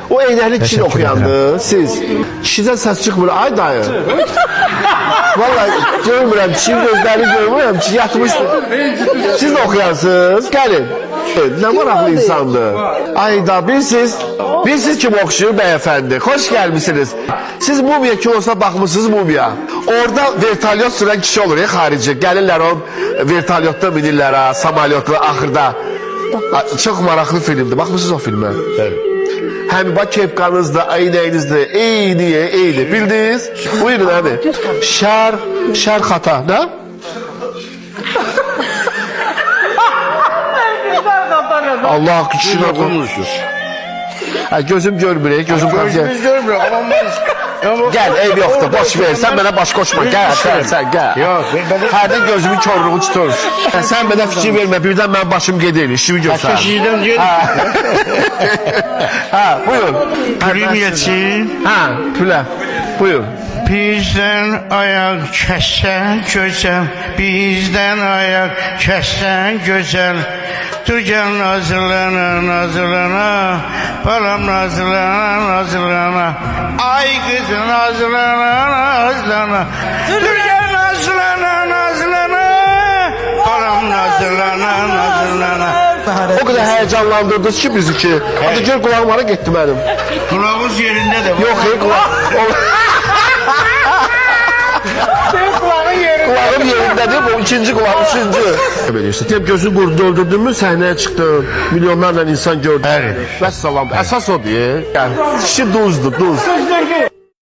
O eynəkli kişini oxuyandı, siz. Kişidən səs çıxmır, ay dayı. Vallahi görmürəm, kişinin gözlərini görmürəm, kişi yatmışdır. Siz də oxuyansınız, gəlin. Nə maraqlı insandır. Ay da, bilsiz kim oxşuyur bəyəfəndi, xoş gəlmişsiniz. Siz Mumiya ki olsa baxmışsınız Mumiya. Orada vertolyot sürən kişi olur ya, xarici. Gəlirlər o vertolyotda minirlər ha, samalyotla axırda. Çox maraqlı filmdir, baxmışsınız o filmə. Hem bak kepkanızda, eynəyinizdə, eyni, bildiniz? Buyurun hadi. Şer hata, ne? Allah kişine konuşur. Gözüm görmür, gözüm Gözümüz görmüyor, ama Gel ev yoktu, boş ver, sen bana baş koşma, gel sen gel. Yok, Hərdən gözümün körlüğü tutur. Sen bana fikir verme, birden ben başım gedir, işimi göster. Keşişden gelip. Ha, buyur. Gülmeyetin. Ha, Pülə, buyur. Bizden ayak kessen güzel, bizden ayak kessen güzel. Dur gel nazlana, balam nazlana. Ay kızım nazlana. Dur gel nazlana, balam nazlana. O kadar heyecanlandırdınız ki bizi ki. Hadi gör kulağım bana gitti benim. Kulağımız yerinde de var. Yok kulağım. Kulağım yerinde, bu ikinci kulağım, üçüncü. Böyle işte, hep gözünü doldurdun mu sahneye çıktın. Milyonlarla insan gördün. Evet. Vəssalam, əsas o diye. Yani, kişi duzdu, duz.